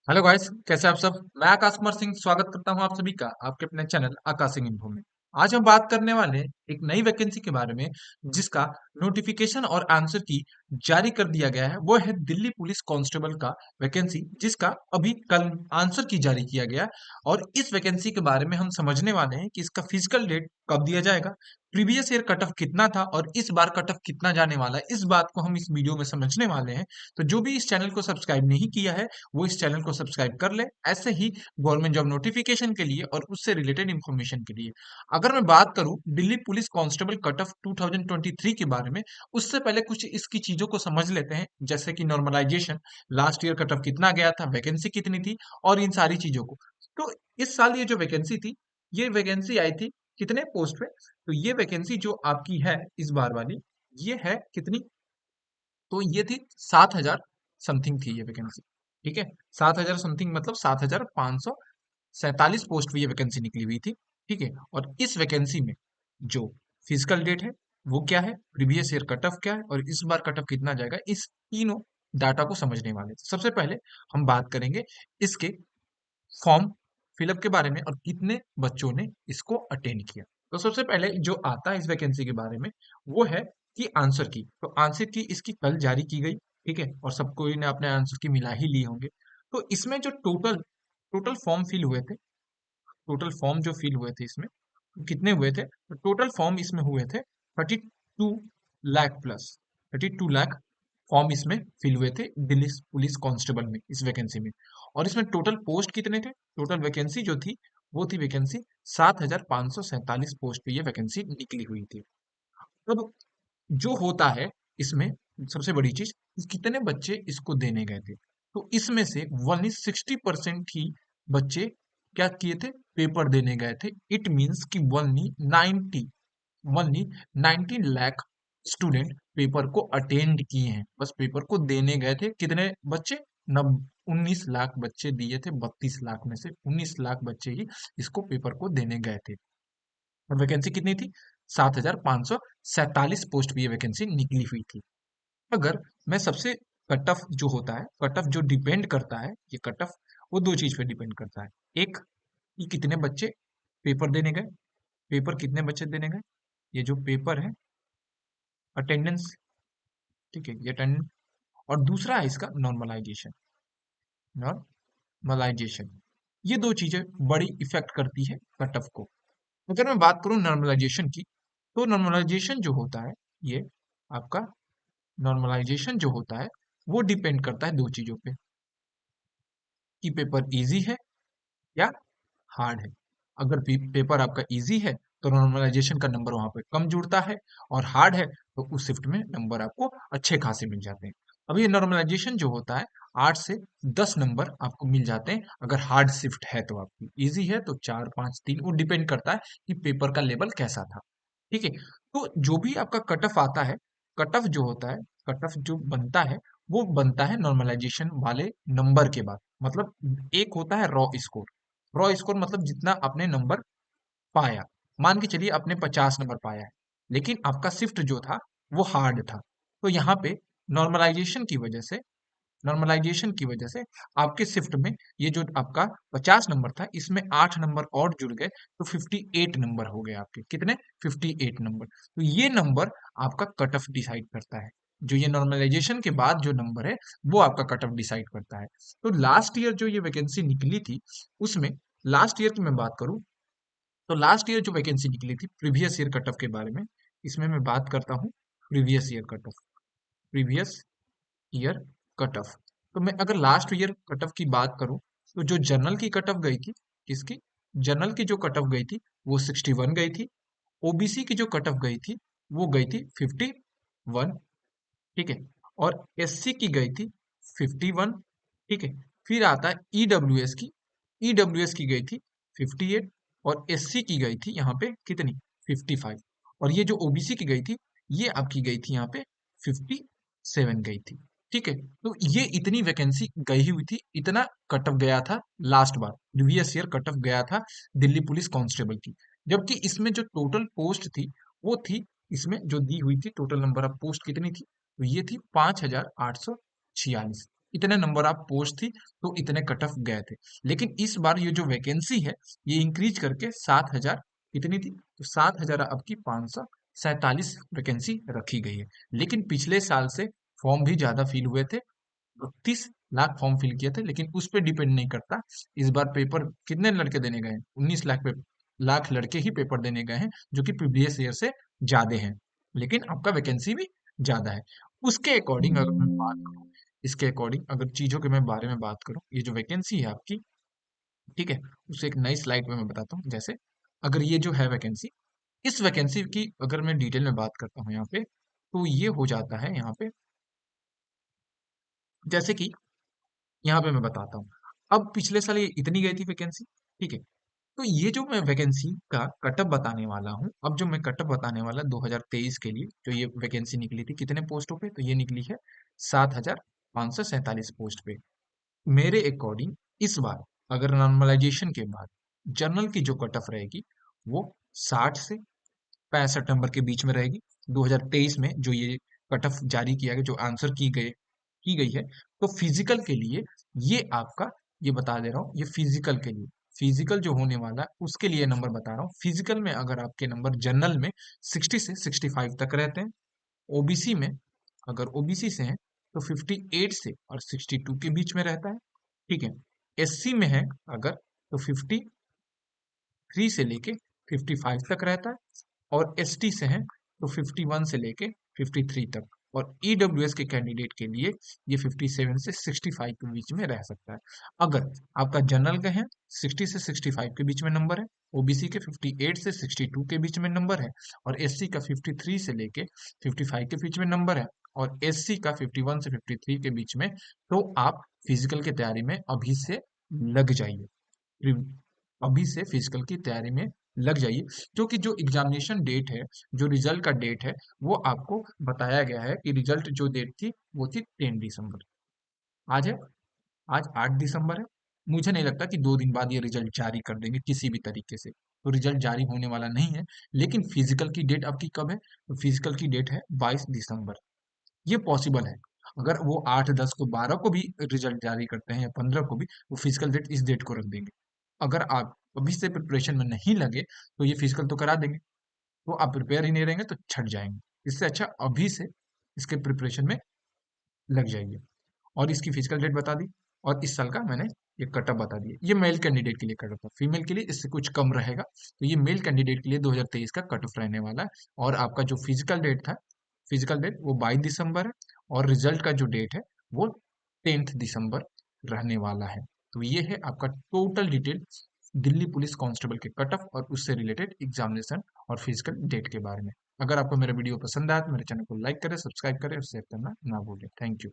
Hello guys, कैसे आप सब। मैं आकाश कुमार सिंह स्वागत करता हूं आप सभी का आपके अपने चैनल आकाश सिंह इन्फो में। आज हम बात करने वाले हैं एक नई वैकेंसी के बारे में जिसका नोटिफिकेशन और आंसर की जारी कर दिया गया है। वो है दिल्ली पुलिस कांस्टेबल का वैकेंसी, जिसका अभी कल आंसर की जारी किया गया। और इस वैकेंसी के बारे में हम समझने वाले हैं कि इसका फिजिकल डेट कब दिया जाएगा, प्रीवियस ईयर कट ऑफ कितना था और इस बार कट ऑफ कितना जाने वाला है। इस बात को हम इस वीडियो में समझने वाले हैं। तो जो भी इस चैनल को सब्सक्राइब नहीं किया है वो इस चैनल को सब्सक्राइब कर ले, ऐसे ही गवर्नमेंट जॉब नोटिफिकेशन के लिए और उससे रिलेटेड इंफॉर्मेशन के लिए। अगर मैं बात करूं Delhi police constable cut off 2023 के बारे में, उससे पहले कुछ इसकी चीजों को समझ लेते हैं, जैसे कि normalisation, last year cut off कितना गया था, वैकेंसी कितनी थी और इन सारी चीजों को। तो इस साल ये जो वैकेंसी थी, ये वैकेंसी आई थी कितने पोस्ट पे। तो ये वैकेंसी जो आपकी है इस बार वाली, ये है कितनी, तो ये थी 7,000 समथिंग थी ये वैकेंसी। ठीक है, 7,000 समथिंग मतलब 7,547 पोस्ट पे ये वैकेंसी निकली हुई थी। ठीक है, और इस वैकेंसी में जो फिजिकल डेट है वो क्या है, प्रीवियस ईयर कट ऑफ क्या है और इस बार कट ऑफ कितना जाएगा, इस तीनों डाटा को समझने वाले हैं। सबसे पहले हम बात करेंगे इसके फॉर्म फिलअप के बारे में और कितने बच्चों ने इसको अटेंड किया। तो सबसे पहले जो आता है इस वैकेंसी के बारे में वो है कि आंसर की। तो आंसर की इसकी कल जारी की गई। ठीक है, और सबको ने अपने आंसर की मिला ही लिए होंगे। तो इसमें जो टोटल टोटल फॉर्म फिल हुए थे, टोटल फॉर्म जो फिल हुए थे इसमें कितने हुए थे, तो टोटल फॉर्म इसमें हुए थे 32 लाख प्लस। 32 लाख फॉर्म इसमें फिल हुए थे दिल्ली पुलिस कांस्टेबल में, इस वैकेंसी में। और इसमें टोटल पोस्ट कितने थे, टोटल वैकेंसी जो थी वो थी वैकेंसी 7,547 पोस्ट पे ये वैकेंसी निकली हुई थी। अब जो होता है इसमें सबसे बड़ी चीज, कितने बच्चे इसको देने गए थे। तो इसमें से ओनली 60% ही बच्चे क्या किए थे, पेपर देने गए थे। इट मीन्स कि ओनली 19 लाख स्टूडेंट पेपर को अटेंड किए हैं, बस पेपर को देने गए थे। कितने बच्चे, नब 19 लाख बच्चे दिए थे, 32 लाख में से 19 लाख बच्चे ही इसको पेपर को देने गए थे। और वैकेंसी कितनी थी, 7,547 पोस्ट पे ये वैकेंसी निकली हुई थी। अगर मैं सबसे कट ऑफ जो होता है, कट ऑफ जो डिपेंड करता है, ये कट ऑफ वो दो चीज पे डिपेंड करता है। एक, कि कितने बच्चे पेपर देने गए, पेपर कितने बच्चे देने गए, ये जो पेपर है अटेंडेंस। ठीक है, ये अटेंडेंस। और दूसरा है इसका नॉर्मलाइजेशन। नॉर्मलाइजेशन, ये दो चीजें बड़ी इफेक्ट करती है कट ऑफ को। अगर मैं बात करूं नॉर्मलाइजेशन की, तो नॉर्मलाइजेशन जो होता है, ये आपका नॉर्मलाइजेशन जो होता है वो डिपेंड करता है दो चीजों पे, कि पेपर इजी है या हार्ड है। अगर पेपर आपका इजी है तो नॉर्मलाइजेशन का नंबर वहां पे कम जुड़ता है, और हार्ड है तो उस शिफ्ट में नंबर आपको अच्छे खासे मिल जाते हैं। अब ये नॉर्मलाइजेशन जो होता है 8 से 10 नंबर आपको मिल जाते हैं अगर हार्ड शिफ्ट है, तो आपकी इजी है तो 4 5 3, वो डिपेंड करता है कि पेपर का लेवल कैसा था। ठीक है, तो जो भी आपका कट ऑफ आता है, कट ऑफ जो होता है, कट ऑफ जो बनता है वो बनता है नॉर्मलाइजेशन वाले नंबर के बाद। मतलब एक होता है रॉ स्कोर। रॉ स्कोर मतलब जितना आपने नंबर पाया। मान के चलिए आपने 50 नंबर पाया है, लेकिन आपका शिफ्ट जो था वो हार्ड था। तो यहाँ पे नॉर्मलाइजेशन की वजह से नॉर्मलाइजेशन की वजह से आपके शिफ्ट में ये जो आपका 50 नंबर था, इसमें 8 नंबर और जुड़ गए, तो 58 नंबर हो गए आपके। कितने, 58 नंबर। तो ये नंबर आपका कट ऑफ डिसाइड करता है। जो ये नॉर्मलाइजेशन के बाद जो नंबर है वो आपका कट ऑफ डिसाइड करता है। तो लास्ट ईयर जो ये वैकेंसी निकली थी उसमें, लास्ट ईयर की मैं बात करूं, तो लास्ट ईयर जो वैकेंसी निकली थी प्रीवियस ईयर कट ऑफ के बारे में, इसमें मैं बात करता हूँ previous year cut of. Previous year cut of, तो मैं अगर लास्ट ईयर कट ऑफ की बात करूं, तो जो जनरल की कट ऑफ गई थी, किसकी, जनरल की जो कट ऑफ गई थी वो 61 गई थी। ओबीसी की जो कट ऑफ गई थी वो गई थी 51। ठीक है, और एससी की गई थी 51। ठीक है, फिर आता है ईडब्ल्यूएस की, ईडब्ल्यूएस की गई थी 58, और एससी की गई थी यहाँ पे कितनी, 55। और ये जो ओबीसी की गई थी ये आपकी गई थी यहाँ पे 57 गई थी। ठीक है, तो ये इतनी वैकेंसी गई हुई थी, इतना कट ऑफ गया था last bar, previous year cut of गया था दिल्ली पुलिस कांस्टेबल की। जबकि इसमें जो टोटल पोस्ट थी वो थी, इसमें जो दी हुई थी टोटल नंबर ऑफ पोस्ट कितनी थी, तो ये थी 5,846। इतने नंबर आप पोस्ट थी तो इतने कट ऑफ गए थे। लेकिन इस बार ये जो वैकेंसी है ये इंक्रीज करके 7,000 कितनी थी, तो 7,000 अब की 547 वैकेंसी रखी गई है। लेकिन पिछले साल से फॉर्म भी ज्यादा फिल हुए थे, 32 लाख फॉर्म फिल किए थे, लेकिन उस पर डिपेंड नहीं करता। इस बार पेपर कितने लड़के देने गए हैं, 19 लाख लाख लड़के ही पेपर देने गए हैं, जो कि प्रीवियस ईयर से ज्यादा हैं। लेकिन आपका वैकेंसी भी ज्यादा है। उसके अकॉर्डिंग अगर मैं बात करूं, इसके अकॉर्डिंग अगर चीजों के मैं बारे में बात करूं, ये जो वैकेंसी है आपकी, ठीक है, उसे एक नई स्लाइड में मैं बताता हूँ। जैसे अगर ये जो है वैकेंसी, इस वैकेंसी की अगर मैं डिटेल में बात करता हूँ यहाँ पे, तो ये हो जाता है यहाँ पे, जैसे कि यहाँ पे मैं बताता हूँ। अब पिछले साल ये इतनी गई थी वैकेंसी, ठीक है, तो ये जो मैं वैकेंसी का कटअप बताने वाला हूँ, अब जो मैं कटअप बताने वाला 2023 के लिए जो ये वैकेंसी निकली थी कितने पोस्टों पे, तो ये निकली है 7,547 पोस्ट पे। मेरे अकॉर्डिंग इस बार अगर नॉर्मलाइजेशन के बाद जनरल की जो कट ऑफ रहेगी वो 60 से 65 नंबर के बीच में रहेगी। 2023 में जो ये कट ऑफ जारी किया गया, जो आंसर की गई है, तो फिजिकल के लिए ये आपका, ये बता दे रहा हूँ, ये फिजिकल के लिए, फिजिकल जो होने वाला है उसके लिए नंबर बता रहा हूँ। फिजिकल में अगर आपके नंबर जनरल में 60 से 65 तक रहते हैं, ओबीसी में अगर ओबीसी से हैं तो 58 से और 62 के बीच में रहता है, ठीक है। एससी में है अगर, तो 53 से लेके 55 तक रहता है, और एसटी से हैं तो 51 से लेके 53 तक, और ईडब्ल्यूएस के कैंडिडेट के लिए ये 57 से 65 के बीच में रह सकता है। अगर आपका जनरल का है 60 से 65 के बीच में नंबर है, ओबीसी के 58 से 62 के बीच में नंबर है, और एससी का 53 से लेके 55 के बीच में नंबर है, और एससी का 51 से 53 के बीच में, तो आप फिजिकल की तैयारी में अभी से लग जाइए। अभी से फिजिकल की तैयारी में लग जाइए, क्योंकि जो एग्जामिनेशन डेट है, जो रिजल्ट का डेट है, वो आपको बताया गया है कि रिजल्ट जो डेट थी वो थी 10 दिसंबर। आज है, आज 8 दिसंबर है। मुझे नहीं लगता कि 2 दिन बाद ये रिजल्ट जारी कर देंगे किसी भी तरीके से, तो रिजल्ट जारी होने वाला नहीं है। लेकिन फिजिकल की डेट आपकी कब है, तो फिजिकल की डेट है 22 दिसंबर। ये पॉसिबल है, अगर वो 8, 10 को, 12 को भी रिजल्ट जारी करते हैं या 15 को भी, वो फिजिकल डेट इस डेट को रख देंगे। अगर आप अभी से प्रिपरेशन में नहीं लगे तो ये फिजिकल तो करा देंगे, तो आप प्रिपेयर ही नहीं रहेंगे तो छट जाएंगे। इससे अच्छा अभी से इसके प्रिपरेशन में लग जाइए। और इसकी फिजिकल डेट बता दी, और इस साल का मैंने ये कटअप बता दिया। ये मेल कैंडिडेट के लिए कटअप था, फीमेल के लिए इससे कुछ कम रहेगा। तो ये मेल कैंडिडेट के लिए 2023 का कट ऑफ रहने वाला है। और आपका जो फिजिकल डेट था, फिजिकल डेट वो 22 दिसंबर है, और रिजल्ट का जो डेट है वो 10 दिसंबर रहने वाला है। तो ये है आपका total detail Delhi police constable के कट ऑफ और उससे रिलेटेड एग्जामिनेशन और फिजिकल डेट के बारे में। अगर आपको मेरा वीडियो पसंद आया तो मेरे चैनल को लाइक करें, सब्सक्राइब करें और शेयर करना ना भूलें। Thank you.